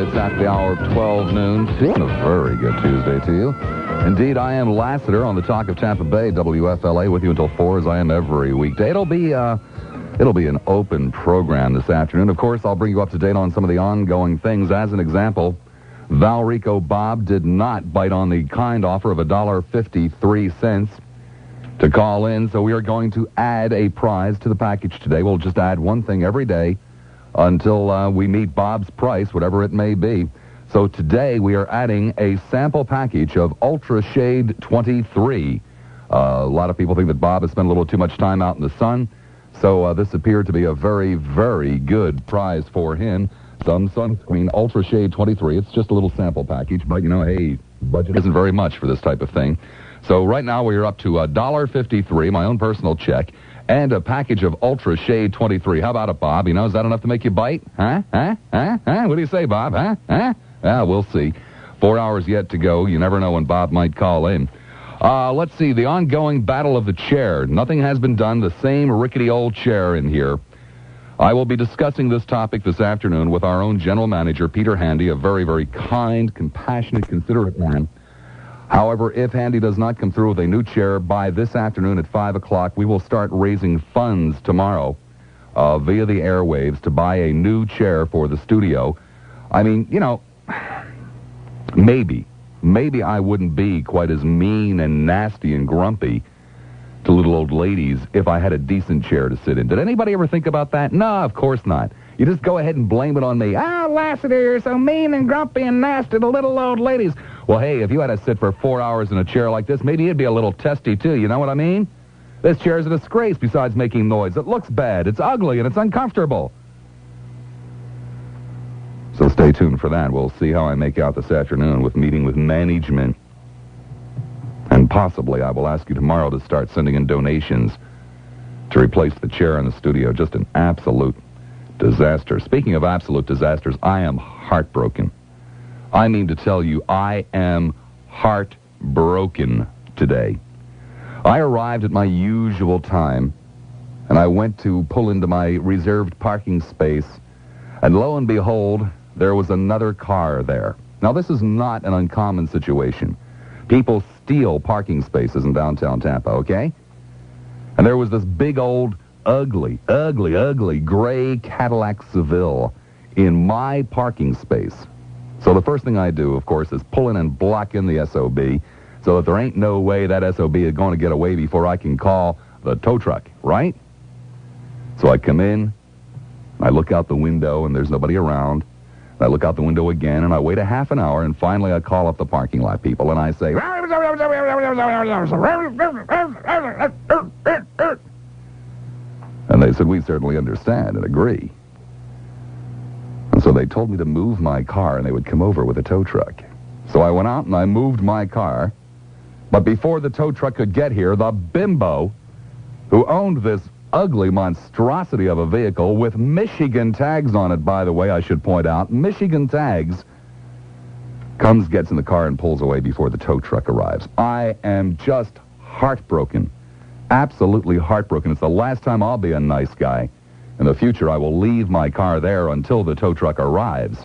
minutes after the hour of 12 noon. A very good Tuesday to you. Indeed, I am Lassiter on the Talk of Tampa Bay, WFLA, with you until 4, as I am every weekday. It'll be an open program this afternoon. Of course, I'll bring you up to date on some of the ongoing things. As an example, Valrico Bob did not bite on the kind offer of $1.53 to call in, so we are going to add a prize to the package today. We'll just add one thing every day until we meet Bob's price, whatever it may be. So today we are adding a sample package of Ultra Shade 23. A lot of people think that Bob has spent a little too much time out in the sun, so this appeared to be a very, very good prize for him. Some sunscreen, Ultra Shade 23. It's just a little sample package, but, you know, hey, budget isn't very much for this type of thing. So right now we are up to $1.53, my own personal check, and a package of Ultra Shade 23. How about it, Bob? You know, is that enough to make you bite? Huh? What do you say, Bob? Yeah, we'll see. 4 hours yet to go. You never know when Bob might call in. Let's see, the ongoing battle of the chair. Nothing has been done. The same rickety old chair in here. I will be discussing this topic this afternoon with our own general manager, Peter Handy, a very, very kind, compassionate, considerate man. However, if Handy does not come through with a new chair by this afternoon at 5 o'clock, we will start raising funds tomorrow via the airwaves to buy a new chair for the studio. I mean, you know, maybe I wouldn't be quite as mean and nasty and grumpy to little old ladies if I had a decent chair to sit in. Did anybody ever think about that? No, of course not. You just go ahead and blame it on me. Lassiter, you're so mean and grumpy and nasty to little old ladies. Well, hey, if you had to sit for 4 hours in a chair like this, maybe it'd be a little testy, too. You know what I mean? This chair's a disgrace besides making noise. It looks bad, it's ugly, and it's uncomfortable. So stay tuned for that. We'll see how I make out this afternoon with meeting with management. And possibly I will ask you tomorrow to start sending in donations to replace the chair in the studio. Just an absolute disaster. Speaking of absolute disasters, I am heartbroken. I mean to tell you, I am heartbroken today. I arrived at my usual time, and I went to pull into my reserved parking space, and lo and behold, there was another car there. Now, this is not an uncommon situation. People steal parking spaces in downtown Tampa, okay? And there was this big old, ugly gray Cadillac Seville in my parking space. So the first thing I do, of course, is pull in and block in the SOB so that there ain't no way that SOB is going to get away before I can call the tow truck, right? So I come in, I look out the window, and there's nobody around. I look out the window again, and I wait a half an hour, and finally I call up the parking lot people, and I say, and they said, we certainly understand and agree. And so they told me to move my car, and they would come over with a tow truck. So I went out and I moved my car, but before the tow truck could get here, the bimbo who owned this ugly monstrosity of a vehicle with Michigan tags on it, by the way, I should point out, Michigan tags, gets in the car and pulls away before the tow truck arrives. I am just heartbroken, absolutely heartbroken. It's the last time I'll be a nice guy. In the future, I will leave my car there until the tow truck arrives.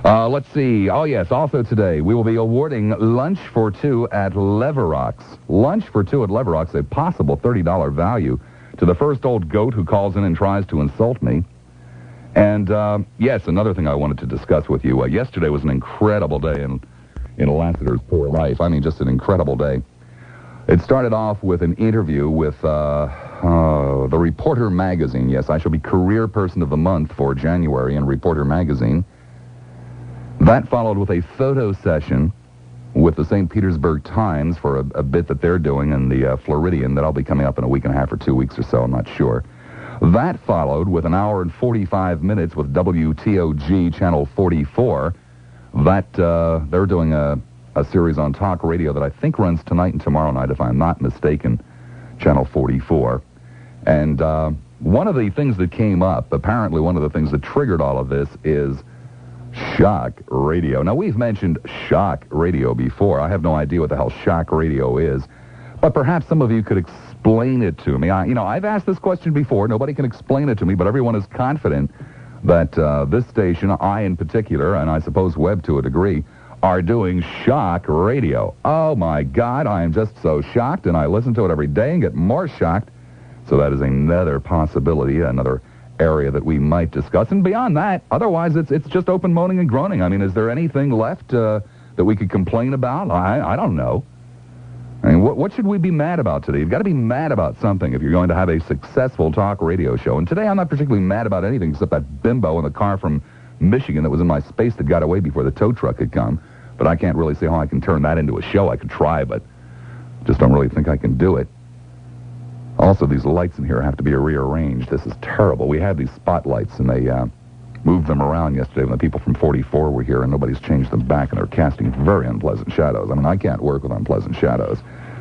Let's see. Oh, yes, also today, we will be awarding Lunch for Two at Leverock's. Lunch for Two at Leverock's, a possible $30 value to the first old goat who calls in and tries to insult me. And, yes, another thing I wanted to discuss with you. Yesterday was an incredible day in Lassiter's poor life. I mean, just an incredible day. It started off with an interview with the Reporter magazine. Yes, I shall be Career Person of the Month for January in Reporter magazine. That followed with a photo session with the St. Petersburg Times for a bit that they're doing in the Floridian that'll be coming up in a week and a half or 2 weeks or so, I'm not sure. That followed with an hour and 45 minutes with WTOG Channel 44. That they're doing a series on talk radio that I think runs tonight and tomorrow night, if I'm not mistaken, Channel 44. And one of the things that came up, apparently one of the things that triggered all of this is shock radio. Now, we've mentioned shock radio before. I have no idea what the hell shock radio is, but perhaps some of you could explain it to me. I've asked this question before. Nobody can explain it to me, but everyone is confident that this station, I in particular, and I suppose Webb to a degree, are doing shock radio. Oh, my God, I am just so shocked, and I listen to it every day and get more shocked. So that is another possibility, another area that we might discuss. And beyond that, otherwise, it's just open moaning and groaning. I mean, is there anything left that we could complain about? I don't know. I mean, what should we be mad about today? You've got to be mad about something if you're going to have a successful talk radio show. And today I'm not particularly mad about anything except that bimbo in the car from Michigan that was in my space that got away before the tow truck had come. But I can't really see how I can turn that into a show. I could try, but just don't really think I can do it. Also, these lights in here have to be rearranged. This is terrible. We had these spotlights, and they moved them around yesterday when the people from 44 were here, and nobody's changed them back, and they're casting very unpleasant shadows. I mean, I can't work with unpleasant shadows.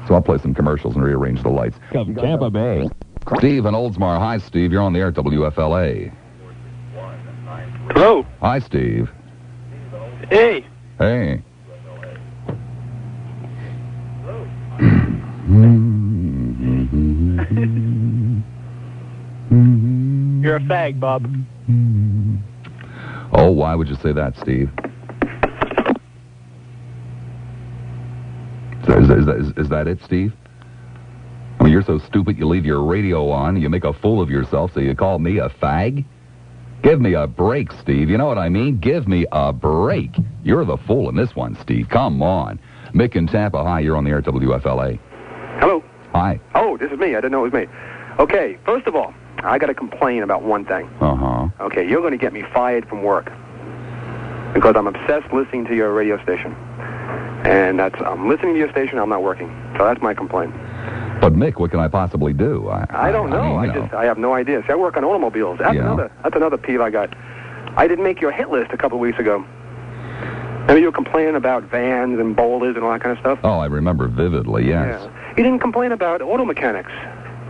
So I'll play some commercials and rearrange the lights. Tampa Bay. Steve in Oldsmar. Hi, Steve. You're on the air at WFLA. Hello. Hi, Steve. Hey. Hey. You're a fag, Bob. Oh, why would you say that, Steve? Is that it, Steve? I mean, you're so stupid you leave your radio on, you make a fool of yourself, so you call me a fag? Give me a break, Steve. You know what I mean? Give me a break. You're the fool in this one, Steve. Come on. Mick in Tampa. Hi, you're on the air at WFLA. Hello. Hi. Oh, this is me. I didn't know it was me. Okay, first of all, I got to complain about one thing. Uh-huh. Okay, you're going to get me fired from work because I'm obsessed listening to your radio station. And I'm listening to your station, I'm not working. So that's my complaint. But, Mick, what can I possibly do? I don't know. I have no idea. See, I work on automobiles. That's another peeve I got. I didn't make your hit list a couple of weeks ago. Remember you were complaining about vans and boulders and all that kind of stuff? Oh, I remember vividly, yes. Yeah. You didn't complain about auto mechanics.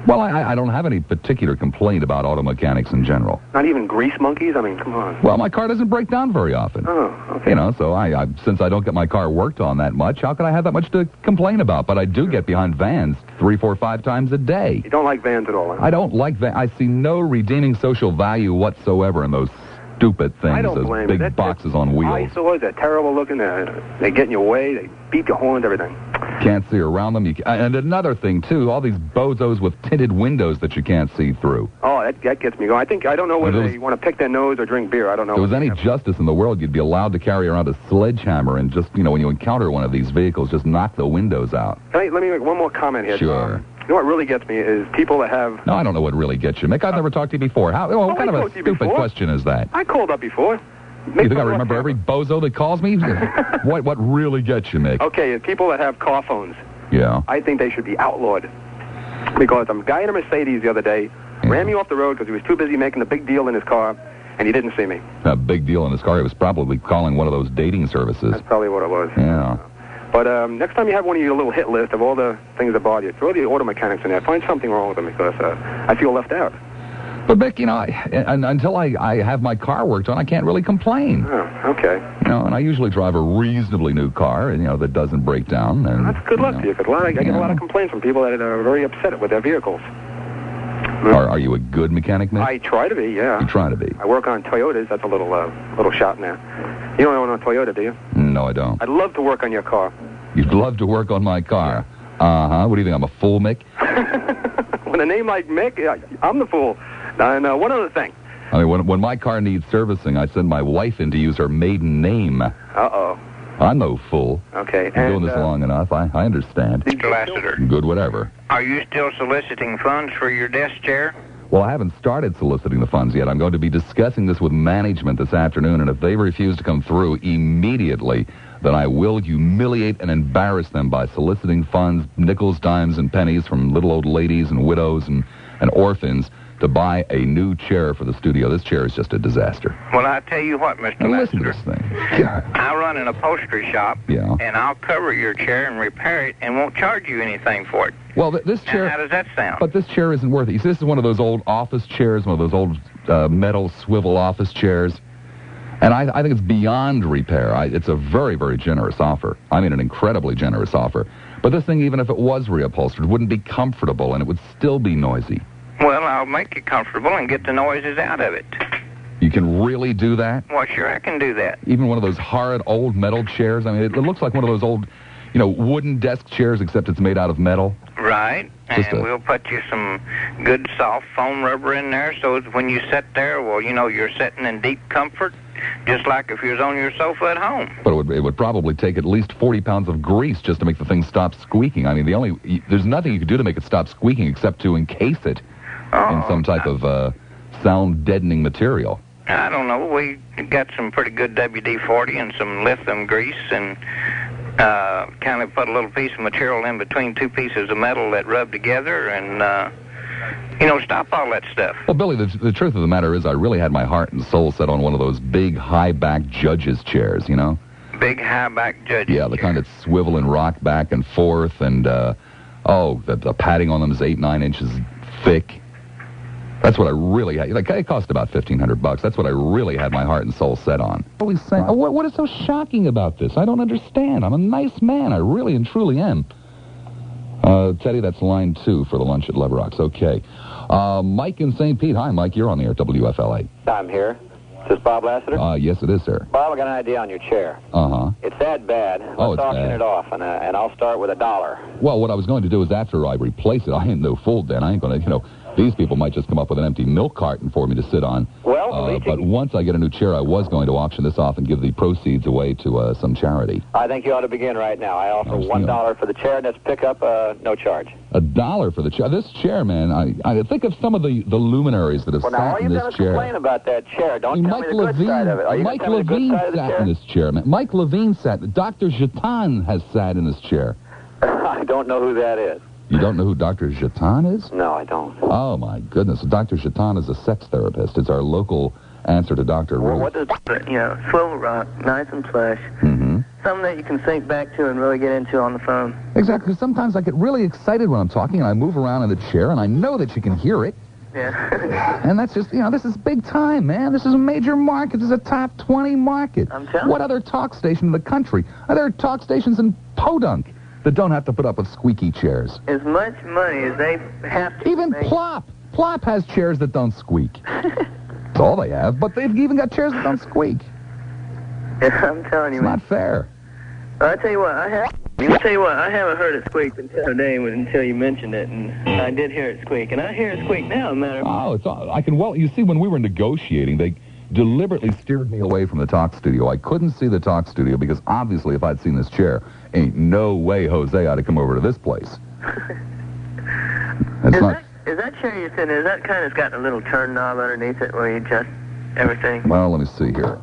Well, I don't have any particular complaint about auto mechanics in general. Not even grease monkeys? I mean, come on. Well, my car doesn't break down very often. Oh, okay. You know, so since I don't get my car worked on that much, how could I have that much to complain about? But I do get behind vans 3, 4, 5 times a day. You don't like vans at all, huh? I don't like vans. I see no redeeming social value whatsoever in those stupid things. I don't those blame big you. boxes on wheels. Eyesores, they're terrible looking. They get in your way. They beep your horns, everything. Can't see around them. And another thing, too, all these bozos with tinted windows that you can't see through. Oh, that gets me going. I don't know whether they want to pick their nose or drink beer. I don't know. If there was any justice in the world, you'd be allowed to carry around a sledgehammer and just, when you encounter one of these vehicles, just knock the windows out. Let me make one more comment here. Sure. You know what really gets me is people that have... No, I don't know what really gets you, Mick. I've never talked to you before. What kind of a stupid question is that? I called up before. You think I remember every bozo that calls me? What really gets you, Mick? Okay, people that have car phones. Yeah. I think they should be outlawed. Because a guy in a Mercedes the other day ran me off the road because he was too busy making a big deal in his car, and he didn't see me. A big deal in his car? He was probably calling one of those dating services. That's probably what it was. Yeah. But next time you have one of your little hit list of all the things that bother you, throw the auto mechanics in there. Find something wrong with them because I feel left out. But, Mick, until I have my car worked on, I can't really complain. Oh, okay. And I usually drive a reasonably new car, that doesn't break down. And, that's good luck to you, because I get a lot of complaints from people that are very upset with their vehicles. Are you a good mechanic, Mick? I try to be, yeah. You try to be. I work on Toyotas. That's a little shot in there. You don't own a Toyota, do you? No, I don't. I'd love to work on your car. You'd love to work on my car? Uh-huh. What do you think, I'm a fool, Mick? With a name like Mick, I'm the fool. And one other thing. I mean, when my car needs servicing, I send my wife in to use her maiden name. Uh-oh. I'm no fool. Okay. I've been doing this long enough. I understand. Mr. Lassiter. Good whatever. Are you still soliciting funds for your desk chair? Well, I haven't started soliciting the funds yet. I'm going to be discussing this with management this afternoon, and if they refuse to come through immediately, then I will humiliate and embarrass them by soliciting funds, nickels, dimes, and pennies from little old ladies and widows and orphans to buy a new chair for the studio. This chair is just a disaster. Well, I tell you what, Mr. Now, Lassiter. listen to this thing. I run an upholstery shop, and I'll cover your chair and repair it and won't charge you anything for it. Well, this chair... Now, how does that sound? But this chair isn't worth it. You see, this is one of those old office chairs, one of those old metal swivel office chairs. And I think it's beyond repair. It's a very, very generous offer. I mean, an incredibly generous offer. But this thing, even if it was reupholstered, wouldn't be comfortable, and it would still be noisy. Well, I'll make it comfortable and get the noises out of it. You can really do that? Well, sure, I can do that. Even one of those horrid old metal chairs? I mean, it looks like one of those old, wooden desk chairs, except it's made out of metal. Right. And we'll put you some good soft foam rubber in there so that when you sit there, well, you're sitting in deep comfort, just like if you was on your sofa at home. But it would probably take at least 40 pounds of grease just to make the thing stop squeaking. I mean, there's nothing you can do to make it stop squeaking except to encase it in some type of sound-deadening material. I don't know. We got some pretty good WD-40 and some lithium grease and kind of put a little piece of material in between two pieces of metal that rub together and, stop all that stuff. Well, Billy, the truth of the matter is I really had my heart and soul set on one of those big, high-back judges' chairs, Big, high-back judges' Yeah, the kind that swivel and rock back and forth, and, the padding on them is 8-9 inches thick. That's what I really had. It cost about $1,500. That's what I really had my heart and soul set on. Always saying, what is so shocking about this? I don't understand. I'm a nice man. I really and truly am. Teddy, that's line 2 for the lunch at Leverocks. Okay. Mike in St. Pete. Hi, Mike. You're on the air, WFLA. I'm here. Is this Bob Lassiter? Yes, it is, sir. Bob, I got an idea on your chair. Uh-huh. It's that bad. Let's auction it off, and I'll start with $1. Well, what I was going to do is after I replace it, I ain't no fool, Dan. I ain't going to, these people might just come up with an empty milk carton for me to sit on. Well, but once I get a new chair, I was going to auction this off and give the proceeds away to some charity. I think you ought to begin right now. I offer $1 for the chair, and let's pick up no charge. $1 for the chair? This chair, man, I think of some of the luminaries that have sat in this chair. Well, now, all you've done is complain about that chair. Don't tell me the good side of it. Mike Levine sat in this chair, man. Mike Levine sat. Dr. Jetan has sat in this chair. I don't know who that is. You don't know who Dr. Jetan is? No, I don't. Oh, my goodness. Dr. Jetan is a sex therapist. It's our local answer to Dr. Ruth. What does, swivel rock, nice and plush. Mm-hmm. Something that you can sink back to and really get into on the phone. Exactly. Sometimes I get really excited when I'm talking, and I move around in the chair, and I know that you can hear it. Yeah. And that's just, this is big time, man. This is a major market. This is a top 20 market. I'm telling you. What other talk station in the country? Are there talk stations in Podunk that don't have to put up with squeaky chairs? As much money as they have to Even make. Plop. Plop has chairs that don't squeak. That's all they have, but they've even got chairs that don't squeak. Yeah, I'm telling you, It's not fair. I tell you what, I haven't heard it squeak until you mentioned it, and I did hear it squeak, and I hear it squeak now, you see, when we were negotiating, they deliberately steered me away from the talk studio. I couldn't see the talk studio because obviously if I'd seen this chair, ain't no way Jose ought to come over to this place. Is that chair you're sitting in, is that kind of got a little turn knob underneath it where you adjust everything? Well, let me see here.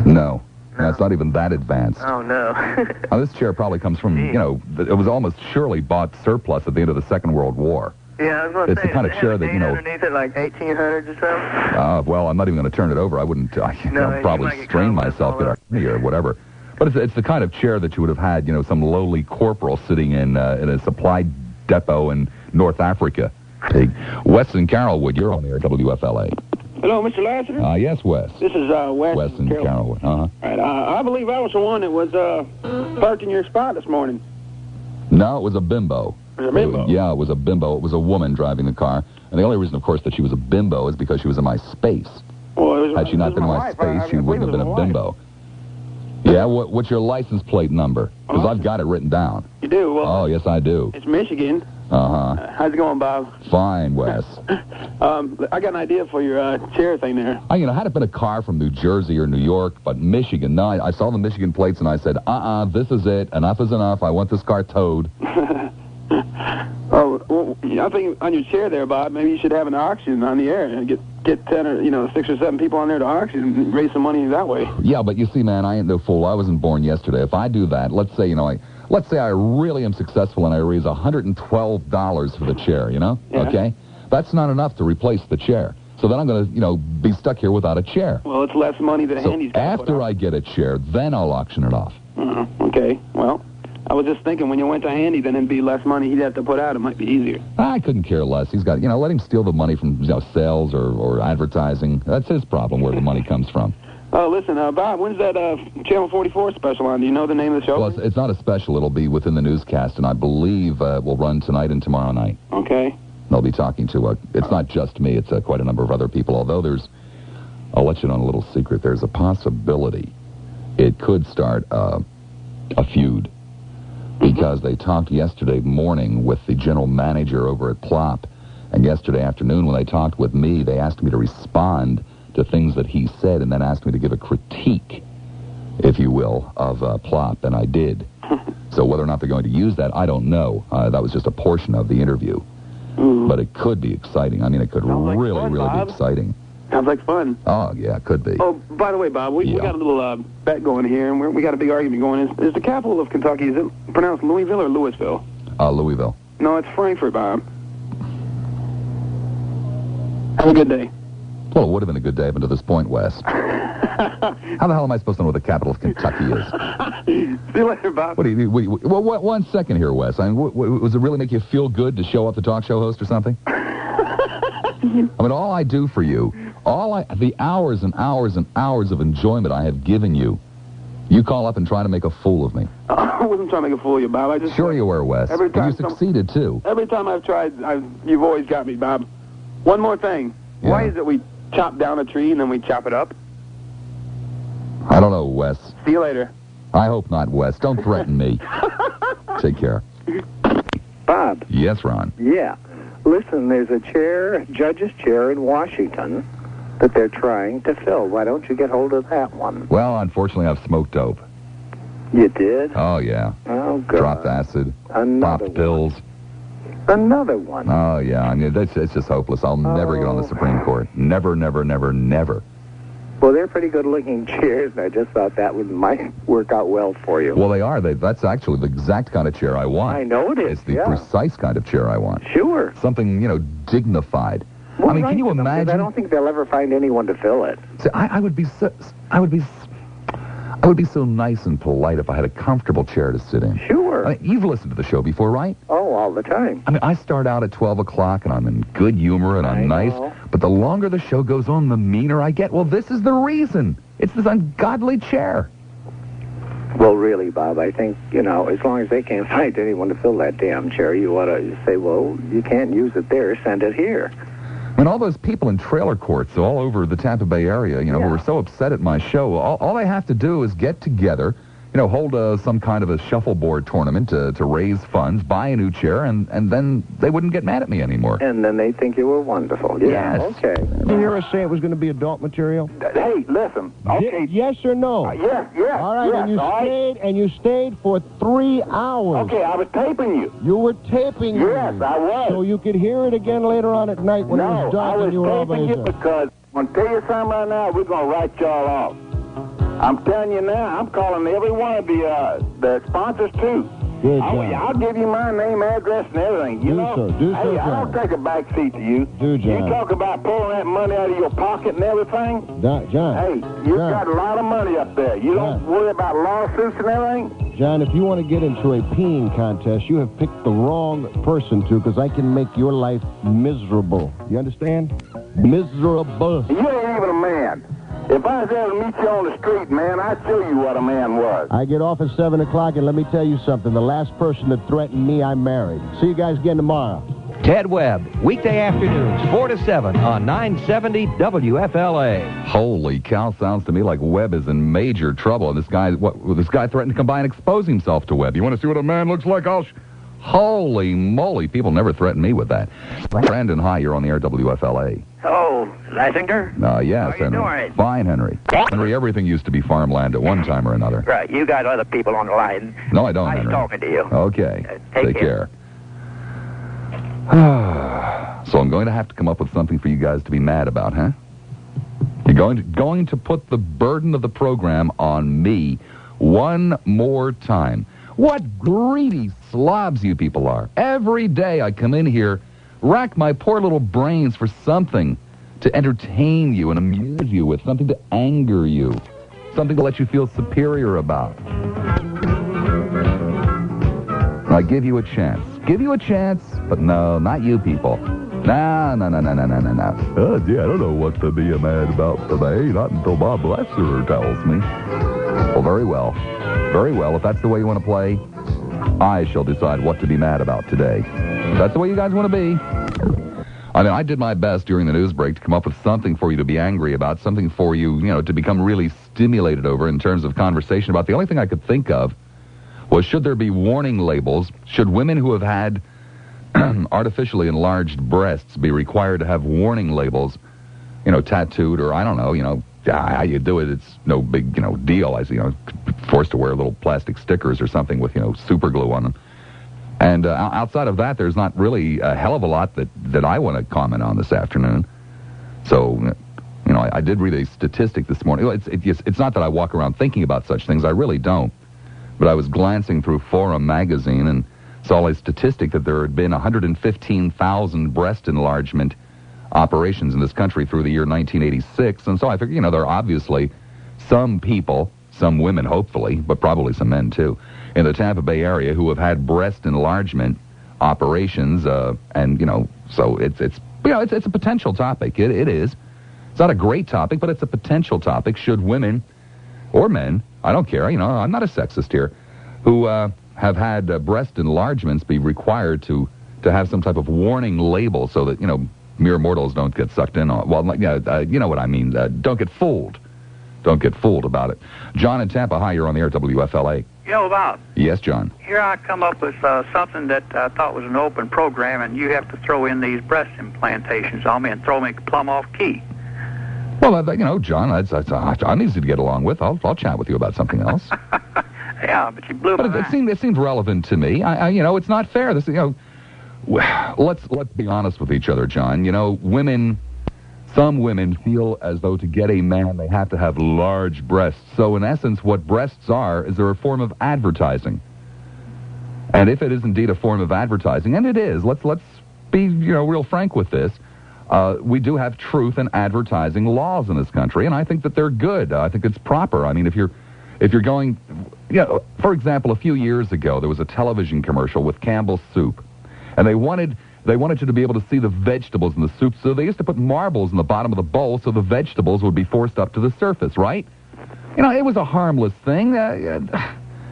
No. It's not even that advanced. Oh, no. Now, this chair probably comes from, it was almost surely bought surplus at the end of the Second World War. Yeah, I was going to say, it's the kind of chair that, underneath it, like 1800s or something? Well, I'm not even going to turn it over. I wouldn't, I'll probably strain myself, get a hernia or whatever. But it's the kind of chair that you would have had, some lowly corporal sitting in a supply depot in North Africa. Hey, Wes and Carrollwood, you're on the air, WFLA. Hello, Mr. Lassiter? Yes, Wes. This is Wes and Carrollwood. Uh-huh. Right, I believe I was the one that was parked in your spot this morning. No, it was a bimbo. It was a bimbo? Yeah, it was a bimbo. It was a woman driving the car. And the only reason, of course, that she was a bimbo is because she was in my space. Well, had she not been in my space, she wouldn't have been a bimbo. Yeah, what's your license plate number? Because I've got it written down. You do? Well, oh, yes, I do. It's Michigan. Uh-huh. How's it going, Bob? Fine, Wes. I got an idea for your chair thing there. Had it been a car from New Jersey or New York, but Michigan, no, I saw the Michigan plates and I said, this is it. Enough is enough. I want this car towed. I think on your chair there, Bob, maybe you should have an auction on the air and get 10 or 6 or 7 people on there to auction and raise some money that way. Yeah, but you see, man, I ain't no fool. I wasn't born yesterday. If I do that, let's say, let's say I really am successful and I raise $112 for the chair, Yeah. Okay? That's not enough to replace the chair. So then I'm going to, be stuck here without a chair. Well, it's less money than Handy's got to put after up. I get a chair, then I'll auction it off. Okay, well, I was just thinking when you went to Handy, then it'd be less money he'd have to put out. It might be easier. I couldn't care less. He's got, let him steal the money from sales or advertising. That's his problem, where the money comes from. Oh, listen, Bob, when's that Channel 44 special on? Do you know the name of the show? Well, it's not a special. It'll be within the newscast, and I believe it will run tonight and tomorrow night. Okay. They'll be talking to, it's not just me, it's quite a number of other people, although I'll let you know a little secret, there's a possibility it could start a feud, because they talked yesterday morning with the general manager over at Plop, and yesterday afternoon when they talked with me, they asked me to respond to things that he said, and then asked me to give a critique, if you will, of Plop, and I did. So whether or not they're going to use that, I don't know. That was just a portion of the interview. But it could be exciting. I mean, it could really be exciting. Sounds like fun. Oh, yeah, it could be. Oh, by the way, Bob, we got a little bet going here, and we got a big argument going. Is the capital of Kentucky, is it pronounced Louisville or Louisville? Louisville. No, it's Frankfurt, Bob. Have a good day. Well, it would have been a good day up until this point, Wes. How the hell am I supposed to know what the capital of Kentucky is? See you later, Bob. What do you mean? Well, 1 second here, Wes. I mean, does it really make you feel good to show up the talk show host or something? I mean, all I do for you, the hours and hours and hours of enjoyment I have given you, you call up and try to make a fool of me. I wasn't trying to make a fool of you, Bob. Sure you were, Wes. Every time you succeeded, too. Every time I've tried, you've always got me, Bob. One more thing. Yeah. Why is it we chop down a tree and then we chop it up? I don't know, Wes. See you later. I hope not, Wes. Don't threaten me. Take care. Bob. Yes, Ron. Yeah. Listen, there's a judge's chair in Washington that they're trying to fill. Why don't you get hold of that one? Well, unfortunately, I've smoked dope. You did? Oh, yeah. Oh, God. Dropped acid. Another popped pills. Another one. Oh, yeah. I mean, it's just hopeless. I'll never get on the Supreme Court. Never, never, never, never. Well, they're pretty good-looking chairs, and I just thought that might work out well for you. Well, they are. That's actually the exact kind of chair I want. I know it is. It's the precise kind of chair I want. Sure. Something, dignified. Well, I mean, can you imagine? I don't think they'll ever find anyone to fill it. See, I would be so nice and polite if I had a comfortable chair to sit in. Sure. I mean, you've listened to the show before, right? Oh, all the time. I mean, I start out at 12 o'clock, and I'm in good humor, and I'm nice. But the longer the show goes on, the meaner I get. Well, this is the reason. It's this ungodly chair. Well, really, Bob, I think, as long as they can't find anyone to fill that damn chair, you ought to say, well, you can't use it there, send it here. And all those people in trailer courts all over the Tampa Bay area, who were so upset at my show, all they have to do is get together, hold some kind of a shuffleboard tournament to raise funds, buy a new chair, and then they wouldn't get mad at me anymore. And then they'd think you were wonderful. Yeah, yes. Okay. Did you hear us say it was going to be adult material? Hey, listen. Okay. Yes or no? Yes. All right, Yes, and you stayed for 3 hours. Okay, I was taping you. You were taping me. Yes, I was. So you could hear it again later on at night when it was dark and you were all by I was taping yourself. you because I'm going to tell you something right now. We're going to write y'all off. I'm telling you now, I'm calling every one of the sponsors, too. Good job. I'll give you my name, address, and everything. Do so, Hey, I John. don't take a back seat to you. Do, John. You talk about pulling that money out of your pocket and everything. John. Hey, you've got a lot of money up there. You don't worry about lawsuits and everything. John, if you want to get into a peeing contest, you have picked the wrong person to, because I can make your life miserable. You understand? Miserable. You ain't even a man. If I was there to meet you on the street, man, I'd show you what a man was. I get off at 7 o'clock, and let me tell you something. The last person that threatened me, I married. See you guys again tomorrow. Ted Webb, weekday afternoons, 4 to 7 on 970 WFLA. Holy cow, sounds to me like Webb is in major trouble. This guy threatened to come by and expose himself to Webb. You want to see what a man looks like? Holy moly, people never threaten me with that. Brandon, hi, you're on the air, WFLA. Oh, Lassiter? Yes, How you Henry. doing? Fine, Henry. Henry, everything used to be farmland at one time or another. Right, you got other people on the line. No, I don't, Nice Henry. talking to you. Okay. Take care. So I'm going to have to come up with something for you guys to be mad about, huh? You're going to put the burden of the program on me one more time. What greedy slobs you people are. Every day I come in here, rack my poor little brains for something to entertain you and amuse you with, something to anger you, something to let you feel superior about. I give you a chance. Give you a chance, but no, not you people. No. Oh, gee, I don't know what to be mad about today. Not until Bob Lassiter tells me. Well, very well. Very well. If that's the way you want to play, I shall decide what to be mad about today. If that's the way you guys want to be. I mean, I did my best during the news break to come up with something for you to be angry about, something for you, to become really stimulated over in terms of conversation about. The only thing I could think of was, should there be warning labels? Should women who have had artificially enlarged breasts be required to have warning labels, tattooed, or I don't know, how you do it, it's no big, deal. I see, forced to wear little plastic stickers or something with, super glue on them. And outside of that, there's not really a hell of a lot that I want to comment on this afternoon. So, I did read a statistic this morning. It's not that I walk around thinking about such things. I really don't. But I was glancing through Forum magazine and saw a statistic that there had been 115,000 breast enlargement operations in this country through the year 1986. And so I figured, there are obviously some people, some women hopefully, but probably some men too, in the Tampa Bay area who have had breast enlargement operations. And, so it's a potential topic. It is. It's not a great topic, but it's a potential topic. Should women or men, I don't care, I'm not a sexist here, who have had breast enlargements be required to have some type of warning label so that, mere mortals don't get sucked in on. Well, you know what I mean. Don't get fooled. Don't get fooled about it. John in Tampa, hi, you're on the air, WFLA. Bob. Yes, John. Here I come up with something that I thought was an open program, and you have to throw in these breast implantations on me and throw me plumb off key. Well, John, I'm easy to get along with. I'll chat with you about something else. Yeah, but you blew my mind. It seems relevant to me. It's not fair. This, let's be honest with each other, John. Some women feel as though to get a man they have to have large breasts. So in essence, what breasts are is they're a form of advertising. And if it is indeed a form of advertising, and it is, let's be real frank with this. We do have truth and advertising laws in this country, and I think that they're good. I think it's proper. I mean, if you're going, for example, a few years ago, there was a television commercial with Campbell's soup, and they wanted you to be able to see the vegetables in the soup, so they used to put marbles in the bottom of the bowl so the vegetables would be forced up to the surface, right? It was a harmless thing.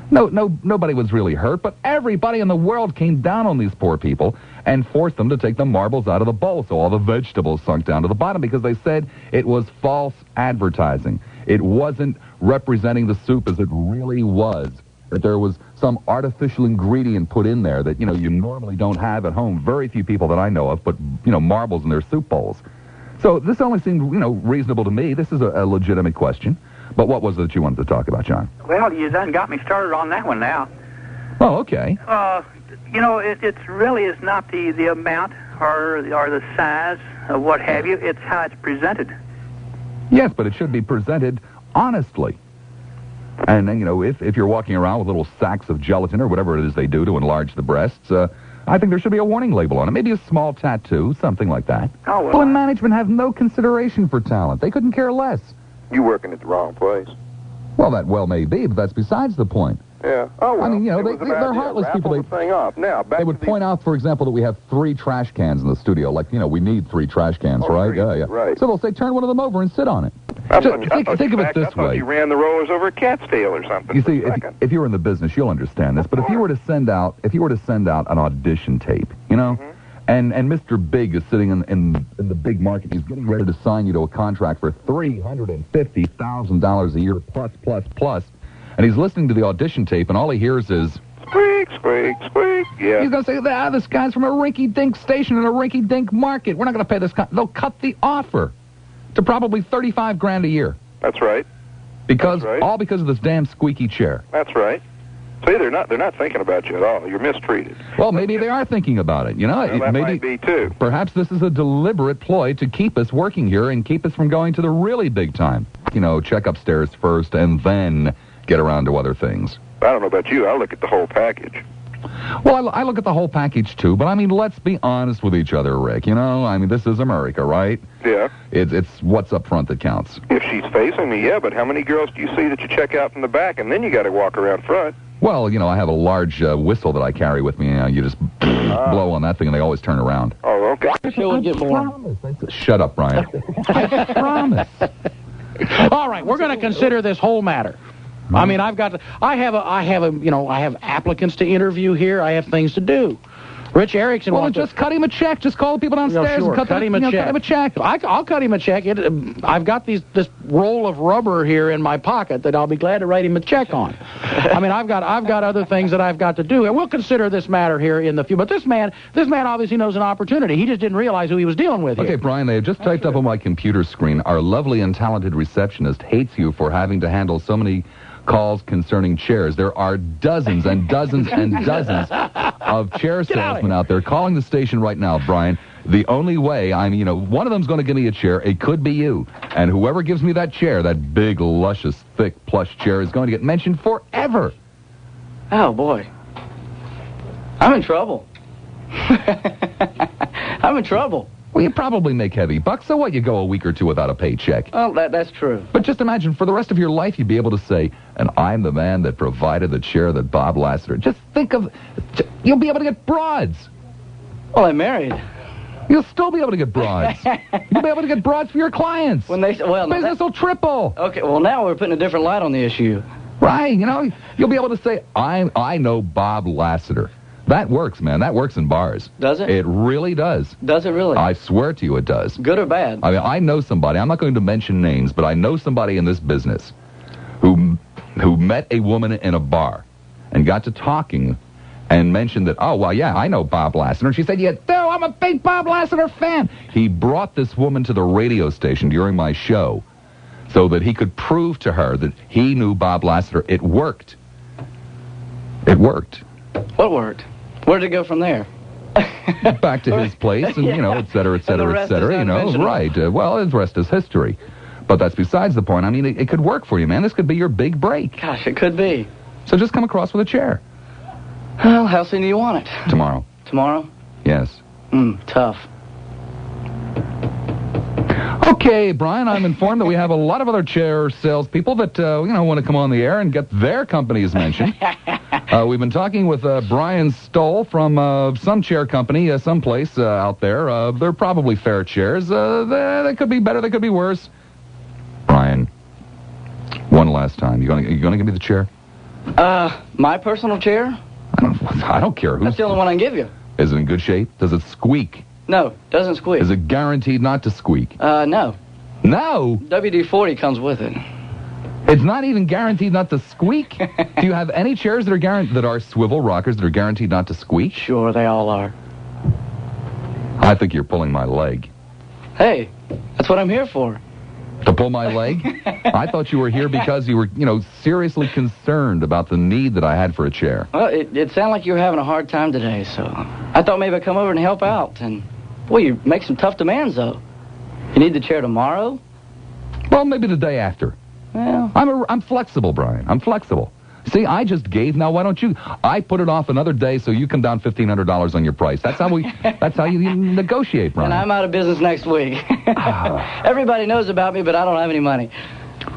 Nobody was really hurt, but everybody in the world came down on these poor people and forced them to take the marbles out of the bowl, so all the vegetables sunk down to the bottom because they said it was false advertising. It wasn't representing the soup as it really was, that there was some artificial ingredient put in there that, you normally don't have at home. Very few people that I know of put, marbles in their soup bowls. So this only seemed, reasonable to me. This is a legitimate question. But what was it that you wanted to talk about, John? Well, you done got me started on that one now. Oh, okay. It really is not the amount or the size of what have you. It's how it's presented. Yes, but it should be presented honestly. And then, if you're walking around with little sacks of gelatin or whatever it is they do to enlarge the breasts, I think there should be a warning label on it. Maybe a small tattoo, something like that. Oh, well. Well, and management have no consideration for talent. They couldn't care less. You're working at the wrong place. Well, that well may be, but that's besides the point. Yeah. Oh, well. I mean, they're heartless people. They would point out, for example, that we have 3 trash cans in the studio. Like, we need 3 trash cans, right? Yeah. Right. So they'll say, turn one of them over and sit on it. Think of it this way. You ran the rollers over a cat's tail or something. You see, if you were in the business, you'll understand this. But if you were to send out an audition tape, and Mr. Big is sitting in the big market, he's getting ready to sign you to a contract for $350,000 a year plus. And he's listening to the audition tape, and all he hears is squeak, squeak, squeak. Yeah. He's going to say, this guy's from a rinky-dink station in a rinky-dink market. We're not going to pay this guy. They'll cut the offer to probably $35,000 a year. That's right. All because of this damn squeaky chair. That's right. See, they're not thinking about you at all. You're mistreated. Well, maybe they are thinking about it. That might be too. Perhaps this is a deliberate ploy to keep us working here and keep us from going to the really big time. Check upstairs first and then get around to other things. I don't know about you. I look at the whole package. Well, I look at the whole package, too. But, let's be honest with each other, Rick. This is America, right? Yeah. It's what's up front that counts. If she's facing me, yeah, but how many girls do you see that you check out from the back, and then you got to walk around front? Well, you know, I have a large whistle that I carry with me. You just blow on that thing, and they always turn around. Oh, okay. Show would get more. Shut up, Brian. I promise. All right, we're going to consider this whole matter. I mean, I have applicants to interview here. I have things to do. Rich Erickson. Well, just cut him a check. Just call people downstairs sure. and cut him a check. I'll cut him a check. I've got this roll of rubber here in my pocket that I'll be glad to write him a check on. I mean, I've got other things that I've got to do, and we'll consider this matter here in the future. But this man obviously knows an opportunity. He just didn't realize who he was dealing with. Okay, here. Brian, they have just typed up on my computer screen. Our lovely and talented receptionist hates you for having to handle so many calls concerning chairs. There are dozens and dozens and dozens of chair salesmen out there calling the station right now, Brian. The only way, one of them's going to give me a chair. It could be you. And whoever gives me that chair, that big, luscious, thick, plush chair, is going to get mentioned forever. Oh, boy. I'm in trouble. I'm in trouble. Well, you probably make heavy bucks, so what? You go a week or two without a paycheck. Well, that's true. But just imagine, for the rest of your life, you'd be able to say, and I'm the man that provided the chair that Bob Lassiter. Just think of, you'll be able to get broads. Well, I'm married. You'll still be able to get broads. You'll be able to get broads for your clients. Business will triple. Okay, well, now we're putting a different light on the issue. Right, you'll be able to say, I know Bob Lassiter. That works, man. That works in bars. Does it? It really does. Does it really? I swear to you it does. Good or bad? I mean, I know somebody. I'm not going to mention names, but I know somebody in this business who met a woman in a bar and got to talking and mentioned that, oh, well, yeah, I know Bob Lassiter. And she said, yeah, no, I'm a big Bob Lassiter fan. He brought this woman to the radio station during my show so that he could prove to her that he knew Bob Lassiter. It worked. It worked. What worked? Where did it go from there? Back to his place, and, et cetera, et cetera, et cetera. Right. Well, the rest is history. But that's besides the point. I mean, it could work for you, man. This could be your big break. Gosh, it could be. So just come across with a chair. Well, how soon do you want it? Tomorrow. Tomorrow? Yes. Tough. Okay, Brian, I'm informed that we have a lot of other chair salespeople that, want to come on the air and get their companies mentioned. We've been talking with Brian Stoll from some chair company, someplace out there. They're probably fair chairs. They could be better, they could be worse. Brian, one last time. You gonna give me the chair? My personal chair? I don't care. That's the only one I can give you. Is it in good shape? Does it squeak? No, doesn't squeak. Is it guaranteed not to squeak? No. No? WD-40 comes with it. It's not even guaranteed not to squeak? Do you have any chairs that are swivel rockers that are guaranteed not to squeak? Sure, they all are. I think you're pulling my leg. Hey, that's what I'm here for. To pull my leg? I thought you were here because you were, seriously concerned about the need that I had for a chair. Well, it sounded like you were having a hard time today, so I thought maybe I'd come over and help out. And, boy, you make some tough demands, though. You need the chair tomorrow? Well, maybe the day after. Well, I'm flexible, Brian. I'm flexible. See, I just gave. Now, why don't you? I put it off another day, so you come down $1,500 on your price. That's how you negotiate, Brian. And I'm out of business next week. Everybody knows about me, but I don't have any money.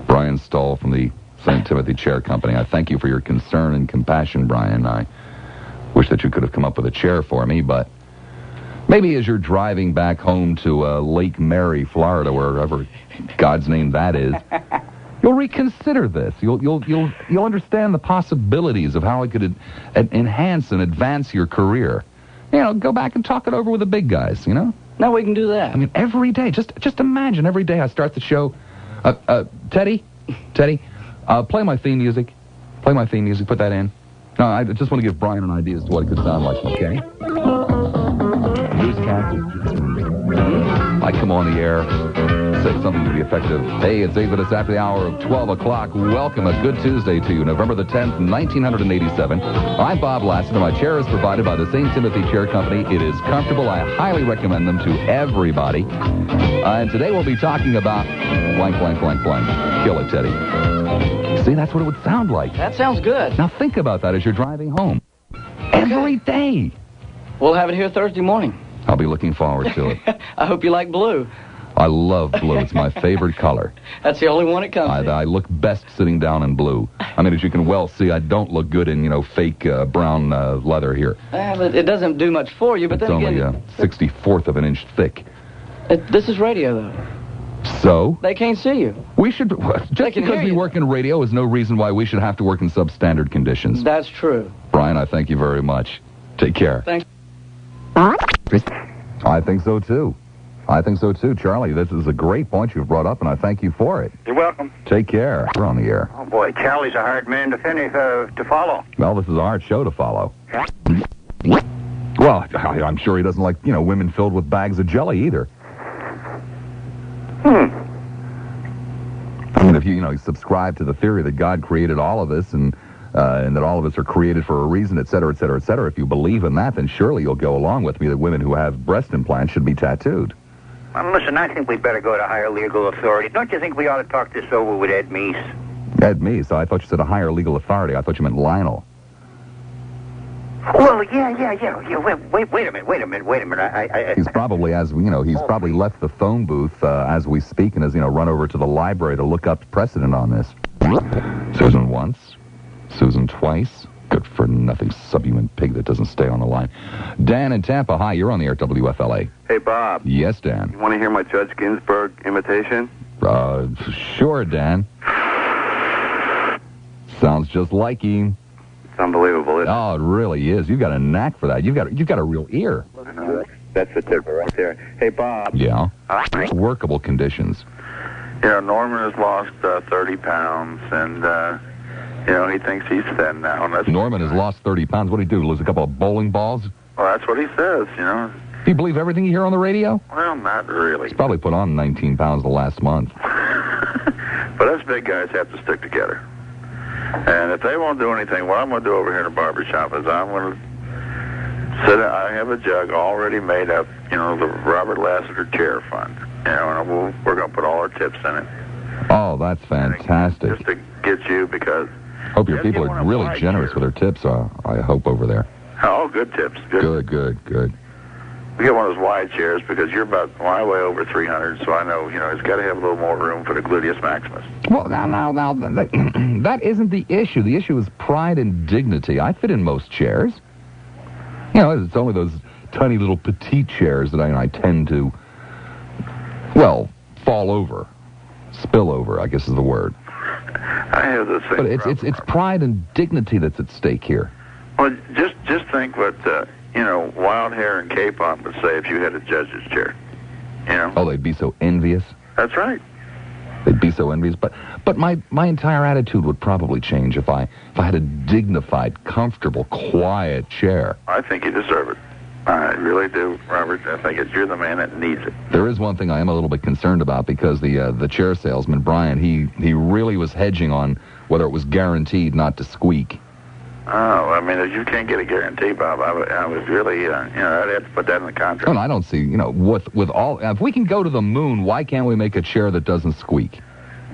Brian Stoll from the St. Timothy Chair Company. I thank you for your concern and compassion, Brian. I wish that you could have come up with a chair for me, but maybe as you're driving back home to Lake Mary, Florida, wherever God's name that is, you'll reconsider this. You'll understand the possibilities of how it could enhance and advance your career. Go back and talk it over with the big guys. Now we can do that. I mean, every day. Just imagine every day I start the show. Teddy, play my theme music. Play my theme music. Put that in. No, I just want to give Brian an idea as to what it could sound like. Okay. I come on the air, say something to the effect of, hey, it's 8 minutes after the hour of 12 o'clock. Welcome, a good Tuesday to you, November the 10th, 1987. I'm Bob Lassiter. My chair is provided by the St. Timothy Chair Company. It is comfortable. I highly recommend them to everybody. And today we'll be talking about blank, blank, blank, blank. Kill it, Teddy. See, that's what it would sound like. That sounds good. Now think about that as you're driving home. Every day. We'll have it here Thursday morning. I'll be looking forward to it. I hope you like blue. I love blue. It's my favorite color. That's the only one it comes in. I look best sitting down in blue. I mean, as you can well see, I don't look good in, fake brown leather here. It doesn't do much for you, but it's then again... It's only 64th of an inch thick. This is radio, though. So? They can't see you. We should... Just because we work in radio is no reason why we should have to work in substandard conditions. That's true. Brian, I thank you very much. Take care. Thanks. I think so, too. Charlie, this is a great point you've brought up, and I thank you for it. You're welcome. Take care. We're on the air. Oh, boy, Charlie's a hard man to follow. Well, this is a hard show to follow. Well, I'm sure he doesn't like, women filled with bags of jelly either. I mean, if you subscribe to the theory that God created all of us and that all of us are created for a reason, et cetera, et cetera, et cetera, if you believe in that, then surely you'll go along with me that women who have breast implants should be tattooed. Well, listen, I think we'd better go to higher legal authority. Don't you think we ought to talk this over with Ed Meese? Ed Meese? I thought you said a higher legal authority. I thought you meant Lionel. Well, yeah. Wait a minute. He's probably, he's probably left the phone booth as we speak and has, run over to the library to look up precedent on this. Susan once, Susan twice. Good for nothing subhuman pig that doesn't stay on the line. Dan in Tampa, hi, you're on the air at WFLA. Hey, Bob. Yes, Dan. You want to hear my Judge Ginsburg imitation? Sure, Dan. Sounds just like him. It's unbelievable, isn't it? Oh, it really is. You've got a knack for that. You've got a real ear. I know. That's the tip right there. Hey, Bob. Yeah. Workable conditions. Norman has lost 30 pounds, and, he thinks he's thin now. And Norman has lost 30 pounds. What did he do, lose a couple of bowling balls? Well, that's what he says, Do you believe everything you hear on the radio? Well, not really. He's probably put on 19 pounds the last month. But us big guys have to stick together. And if they won't do anything, what I'm going to do over here in the barbershop is I'm going to sit. I have a jug already made up, the Robert Lassiter chair fund. And we're going to put all our tips in it. Oh, that's fantastic. Just to get you, because... Hope your people are really generous with their tips, I hope, over there. Oh, good tips. Good. We get one of those wide chairs because you're about, I weigh over 300, so I know, it's got to have a little more room for the gluteus maximus. Well, now, that isn't the issue. The issue is pride and dignity. I fit in most chairs. It's only those tiny little petite chairs that I tend to, fall over. Spill over, I guess is the word. I have the same. But it's pride and dignity that's at stake here. Well, just think what Wild Hair and Capon would say if you had a judge's chair. Oh, they'd be so envious. That's right. They'd be so envious. But my entire attitude would probably change if I had a dignified, comfortable, quiet chair. I think you deserve it. I really do, Robert. I think you're the man that needs it. There is one thing I am a little bit concerned about because the chair salesman, Brian, he really was hedging on whether it was guaranteed not to squeak. Oh, I mean, if you can't get a guarantee, Bob, I would really, I'd have to put that in the contract. And I don't see, with all, if we can go to the moon, why can't we make a chair that doesn't squeak?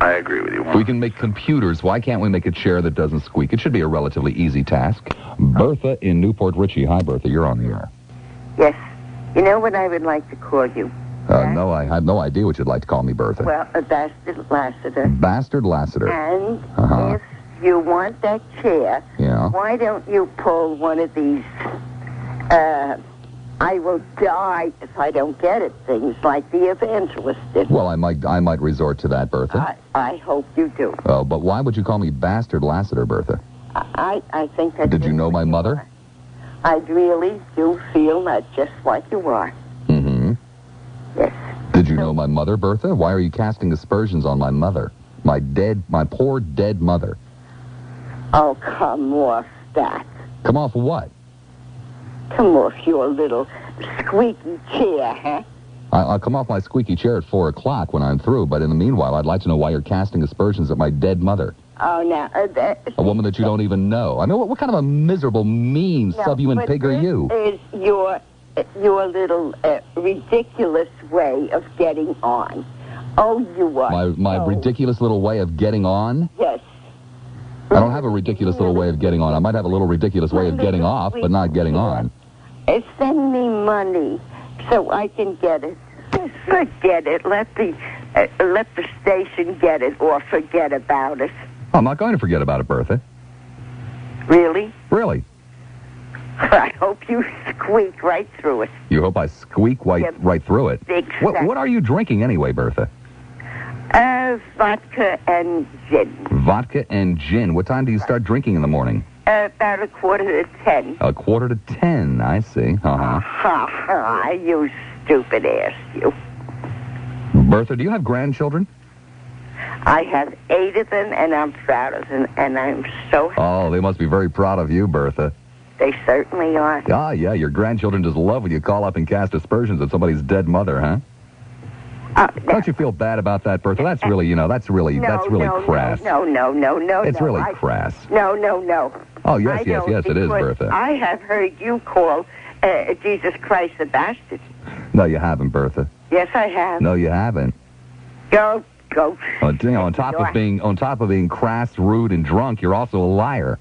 I agree with you. If we can make computers, why can't we make a chair that doesn't squeak? It should be a relatively easy task. Bertha in Newport Richie. Hi, Bertha. You're on the air. Yes. You know what I would like to call you? No, I have no idea what you'd like to call me, Bertha. Well, a Bastard Lassiter. Bastard Lassiter. And if you want that chair, why don't you pull one of these, I will die if I don't get it, things like the evangelist did. Well, I might resort to that, Bertha. I hope you do. Oh, but why would you call me Bastard Lassiter, Bertha? I think that... Did you know my mother? I really do feel that just like you are. Mm-hmm. Yes. Did you know my mother, Bertha? Why are you casting aspersions on my mother? My poor dead mother. Oh, come off that. Come off what? Come off your little squeaky chair, huh? I'll come off my squeaky chair at 4 o'clock when I'm through, but in the meanwhile, I'd like to know why you're casting aspersions at my dead mother. Oh, now... a woman that you don't even know. I mean, what kind of a miserable, mean, subhuman pig are you? This is your little ridiculous way of getting on. Oh, you are. My ridiculous little way of getting on? Yes. I don't have a ridiculous little way of getting on. I might have a little ridiculous way of getting off, but not getting on. Send me money so I can get it Forget it. Let the station get it, or forget about it. I'm not going to forget about it, Bertha. Really? Really? I hope you squeak right through it. You hope I squeak right through it? Exactly. What are you drinking anyway, Bertha? Vodka and gin. Vodka and gin. What time do you start drinking in the morning? About 9:45. 9:45, I see. You stupid ass, you. Bertha, do you have grandchildren? I have 8 of them, and I'm proud of them, and I'm so happy. Oh, they must be very proud of you, Bertha. They certainly are. Ah, yeah, your grandchildren just love when you call up and cast aspersions at somebody's dead mother, huh? Don't you feel bad about that, Bertha? That's really, that's really crass. No. It's really crass. No. Oh, yes, it is, Bertha. I have heard you call Jesus Christ a bastard. No, you haven't, Bertha. Yes, I have. No, you haven't. Go. On top of being crass, rude, and drunk, you're also a liar.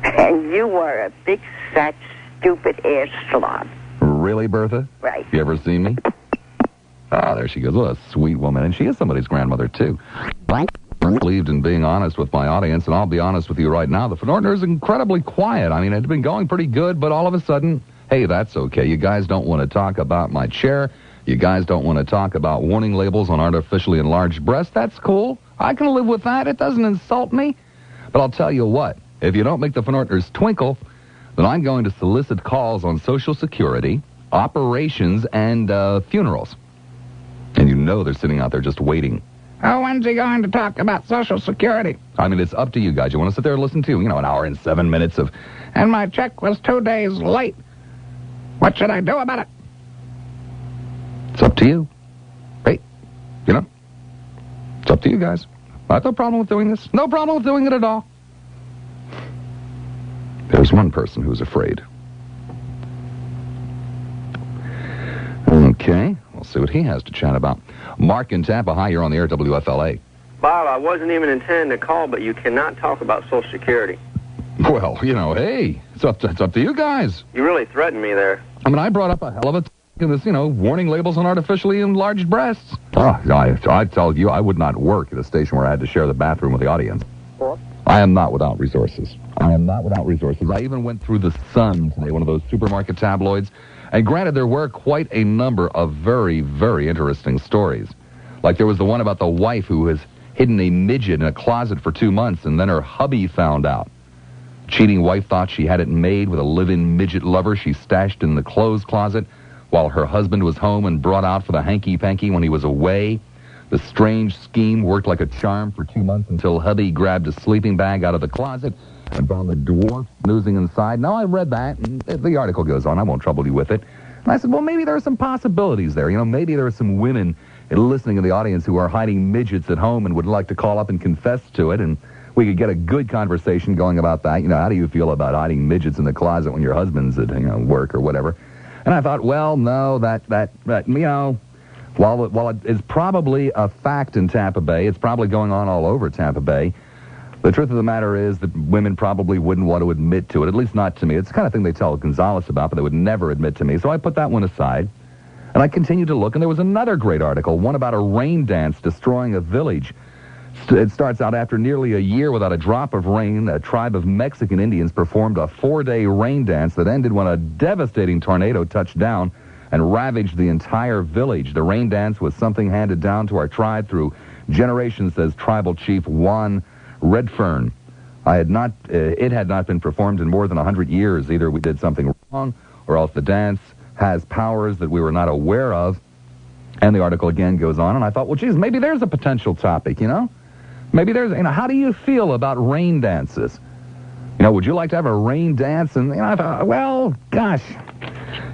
And you are a big, fat, stupid ass slob. Really, Bertha? Right. You ever seen me? Ah, there she goes. What a sweet woman. And she is somebody's grandmother, too. I believed in being honest with my audience, and I'll be honest with you right now. The Phnortner is incredibly quiet. I mean, it's been going pretty good, but all of a sudden, hey, that's okay. You guys don't want to talk about my chair. You guys don't want to talk about warning labels on artificially enlarged breasts. That's cool. I can live with that. It doesn't insult me. But I'll tell you what. If you don't make the Phnortners twinkle, then I'm going to solicit calls on Social Security, operations, and funerals. And you know they're sitting out there just waiting. Oh, when's he going to talk about Social Security? I mean, it's up to you guys. You want to sit there and listen to, an hour and 7 minutes of... And my check was 2 days late. What should I do about it? It's up to you. Hey, it's up to you guys. I have no problem with doing this. No problem with doing it at all. There's one person who's afraid. Okay, we'll see what he has to chat about. Mark in Tampa. Hi, you're on the air at WFLA. Bob, I wasn't even intending to call, but you cannot talk about Social Security. Well, hey, it's up to you guys. You really threatened me there. I mean, I brought up a hell of a this, warning labels on artificially enlarged breasts. Oh, I tell you, I would not work at a station where I had to share the bathroom with the audience. I am not without resources. I even went through the Sun today, one of those supermarket tabloids. And granted, there were quite a number of very, very interesting stories. Like there was the one about the wife who has hidden a midget in a closet for 2 months, and then her hubby found out. Cheating wife thought she had it made with a live-in midget lover she stashed in the clothes closet while her husband was home and brought out for the hanky-panky when he was away. The strange scheme worked like a charm for 2 months until hubby grabbed a sleeping bag out of the closet and found the dwarf snoozing inside. Now, I read that, and the article goes on. I won't trouble you with it. And I said, well, maybe there are some possibilities there. Maybe there are some women listening in the audience who are hiding midgets at home and would like to call up and confess to it, and we could get a good conversation going about that. How do you feel about hiding midgets in the closet when your husband's at work or whatever? And I thought, well, no, while it is probably a fact in Tampa Bay, it's probably going on all over Tampa Bay. The truth of the matter is that women probably wouldn't want to admit to it, at least not to me. It's the kind of thing they tell Gonzalez about, but they would never admit to me. So I put that one aside, and I continued to look, and there was another great article, one about a rain dance destroying a village. It starts out after nearly a year without a drop of rain, a tribe of Mexican Indians performed a 4-day rain dance that ended when a devastating tornado touched down and ravaged the entire village. The rain dance was something handed down to our tribe through generations, says tribal chief Juan Redfern. It had not been performed in more than 100 years. Either we did something wrong, or else the dance has powers that we were not aware of. And the article again goes on, and I thought, well, geez, maybe there's a potential topic, Maybe there's, how do you feel about rain dances? Would you like to have a rain dance? And I thought, well, gosh,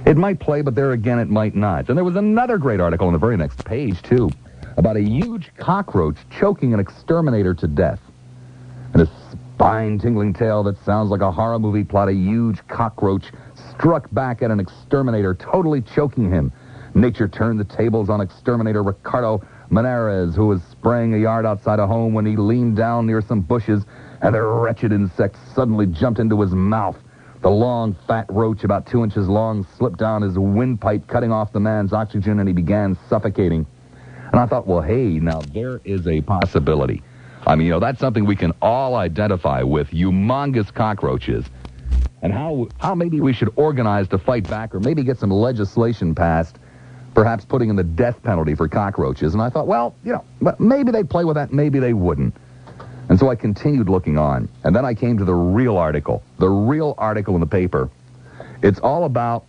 it might play, but there again, it might not. And there was another great article on the very next page, too, about a huge cockroach choking an exterminator to death. And a spine-tingling tale that sounds like a horror movie plot, a huge cockroach struck back at an exterminator, totally choking him. Nature turned the tables on exterminator Ricardo Menares, who was spraying a yard outside a home when he leaned down near some bushes, and the wretched insect suddenly jumped into his mouth, The long, fat roach, about 2 inches long, slipped down his windpipe, cutting off the man's oxygen, and he began suffocating. And I thought, well, hey, now there is a possibility. I mean, that's something we can all identify with, humongous cockroaches. And how maybe we should organize to fight back, or maybe get some legislation passed, perhaps putting in the death penalty for cockroaches. And I thought, well, maybe they'd play with that, maybe they wouldn't. And so I continued looking on. And then I came to the real article in the paper. It's all about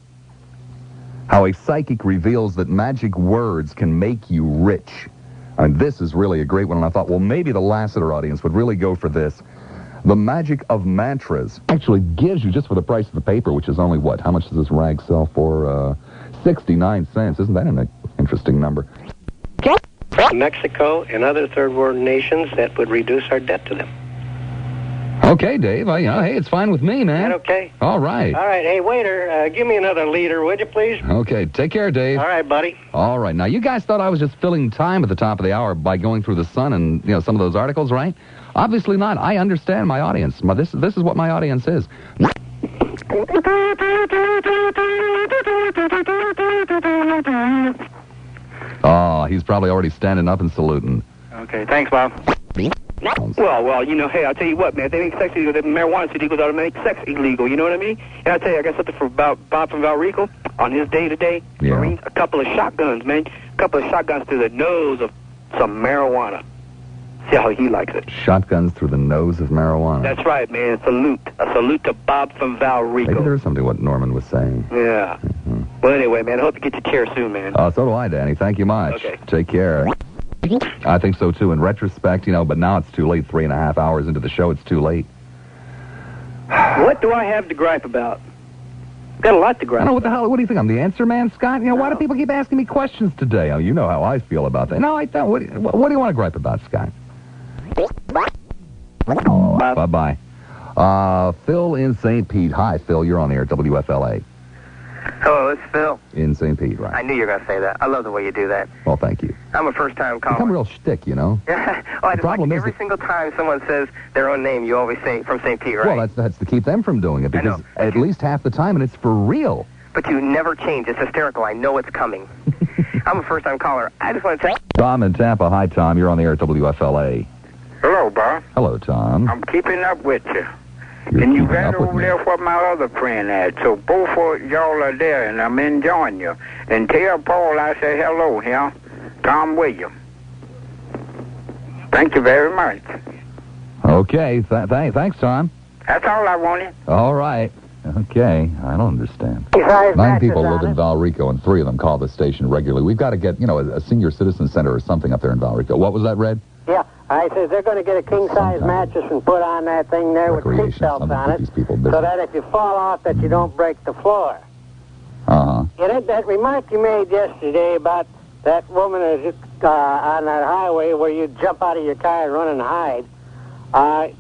how a psychic reveals that magic words can make you rich. I mean, this is really a great one. And I thought, well, maybe the Lassiter audience would really go for this. The magic of mantras actually gives you, just for the price of the paper, which is only what? How much does this rag sell for? 69 cents. Isn't that an interesting number? Mexico and other third world nations that would reduce our debt to them. Okay, Dave. Hey, it's fine with me, man. Is that okay? All right. All right. Hey, waiter, give me another liter, would you, please? Okay. Take care, Dave. All right, buddy. All right. Now, you guys thought I was just filling time at the top of the hour by going through the Sun and, some of those articles, right? Obviously not. I understand my audience. This is what my audience is. Oh, he's probably already standing up and saluting. Okay, thanks, Bob. Well, hey, I'll tell you what, man. If they make sex illegal, marijuana's illegal, they'll make sex illegal, you know what I mean? And I'll tell you, I got something for Bob from Valrico on his day-to-day. Yeah. Marines, a couple of shotguns, man. A couple of shotguns through the nose of some marijuana. See how he likes it. Shotguns through the nose of marijuana. That's right, man. A salute to Bob from Valrico. Maybe there was something what Norman was saying. Yeah. Mm-hmm. Well, anyway, man, I hope you get your chair soon, man. So do I, Danny. Thank you much. Okay. Take care. I think so, too. In retrospect, but now it's too late. 3.5 hours into the show, it's too late. What do I have to gripe about? Got a lot to gripe about. What the hell? What do you think? I'm the answer man, Scott? Why do people keep asking me questions today? You know how I feel about that. No, I don't. What do you want to gripe about, Scott? Bye-bye. Phil in St. Pete. Hi, Phil. You're on the air at WFLA. Hello, it's Phil. In St. Pete, right. I knew you were going to say that. I love the way you do that. Well, thank you. I'm a first-time caller. Become real shtick, Yeah. The problem is every single time someone says their own name, you always say from St. Pete, right? Well, that's to keep them from doing it, because at least half the time, and it's for real. But you never change. It's hysterical. I know it's coming. I'm a first-time caller. I just want to say... Tom in Tampa. Hi, Tom. You're on the air at WFLA. Hello, Bob. Hello, Tom. I'm keeping up with you. And you got over there where my other friend at. So both of y'all are there, and I'm enjoying you. And tell Paul I say hello here. Tom Williams. Thank you very much. Okay. Thanks, Tom. That's all I wanted. All right. Okay. I don't understand. 9 people live in Valrico, and 3 of them call the station regularly. We've got to get, a senior citizen center or something up there in Valrico. What was that, Red? Yeah, I said they're going to get a king-size mattress and put on that thing there with seat belts on it, so that if you fall off, that you don't break the floor. Uh-huh. That remark you made yesterday about that woman on that highway where you jump out of your car and run and hide.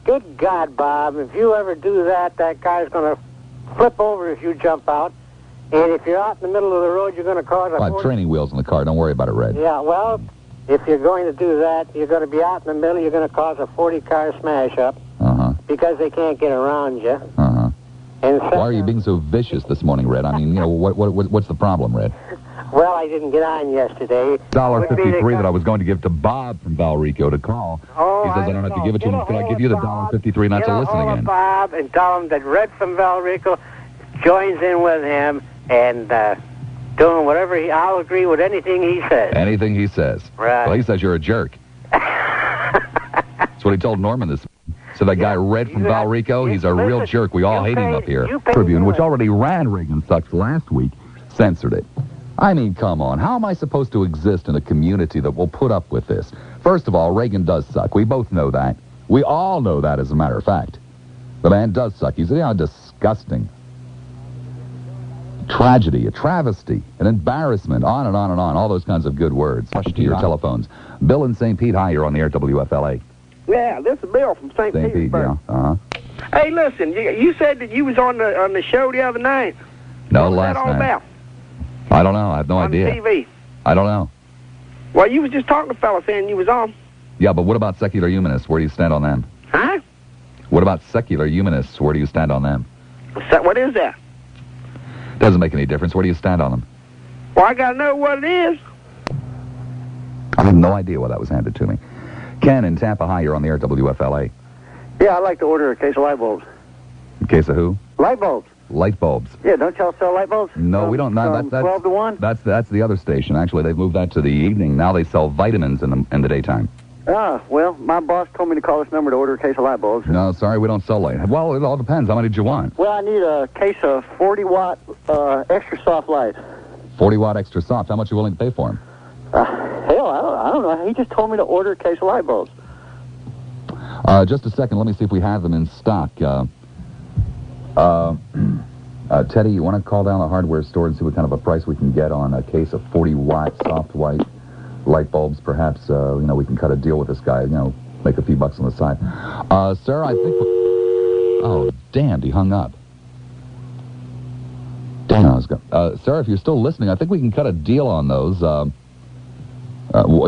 Good God, Bob, if you ever do that, that car's going to flip over if you jump out. And if you're out in the middle of the road, you're going to cause I have training wheels in the car. Don't worry about it, Red. Yeah, well... If you're going to do that, you're going to be out in the middle, you're going to cause a 40-car smash-up because they can't get around you. And why are you being so vicious this morning, Red? I mean, what's the problem, Red? Well, I didn't get on yesterday. $1.53 that I was going to give to Bob from Valrico to call. Oh, he says I don't have to give it to him. Can I give you the $1.53 not to listen again? Bob and tell him that Red from Valrico joins in with him and... doing whatever I'll agree with anything he says. Anything he says. Right. Well, he says you're a jerk. That's what he told Norman this. So that guy Red from Valrico, he's a real jerk. We all hate him up here. Tribune, which already ran Reagan Sucks last week, censored it. I mean, come on. How am I supposed to exist in a community that will put up with this? First of all, Reagan does suck. We both know that. We all know that, as a matter of fact. The man does suck. He's disgusting. Tragedy, a travesty, an embarrassment, on and on and on. All those kinds of good words. Hush to your telephones. Bill in St. Pete. Hi, you're on the air at WFLA. Yeah, this is Bill from St. Pete, yeah. Uh-huh. Hey, listen, you said that you was on the show the other night. No, what was last that all night. About? I don't know. I have no idea. On TV. I don't know. Well, you was just talking to a fella saying you was on. Yeah, but what about secular humanists? Where do you stand on them? Huh? What about secular humanists? Where do you stand on them? What is that? Doesn't make any difference. Where do you stand on them? Well, I got to know what it is. I have no idea why that was handed to me. Ken in Tampa, hi, you're on the air at WFLA. Yeah, I'd like to order a case of light bulbs. In case of who? Light bulbs. Light bulbs. Yeah, don't y'all sell light bulbs? No, we don't. From 12 to 1? That's the other station. Actually, they've moved that to the evening. Now they sell vitamins in the daytime. Ah, well, my boss told me to call this number to order a case of light bulbs. No, sorry, we don't sell light. Well, it all depends. How many did you want? Well, I need a case of 40-watt extra soft lights. 40-watt extra soft. How much are you willing to pay for them? Hell, I don't know. He just told me to order a case of light bulbs. Just a second. Let me see if we have them in stock. Teddy, you want to call down the hardware store and see what kind of a price we can get on a case of 40-watt soft white light bulbs? Perhaps, we can cut a deal with this guy, make a few bucks on the side. Sir, I think... Oh, damn, he hung up. Damn, I was going... sir, if you're still listening, I think we can cut a deal on those.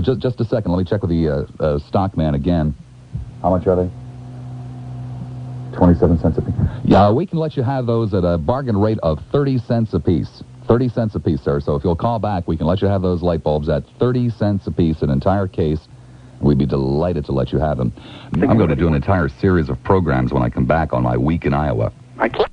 Just a second. Let me check with the stock man again. How much are they? 27 cents a piece. Yeah, we can let you have those at a bargain rate of 30 cents a piece. 30 cents a piece, sir. So if you'll call back, we can let you have those light bulbs at 30 cents a piece, an entire case. We'd be delighted to let you have them. I'm going to do an entire series of programs when I come back on my week in Iowa. I can't.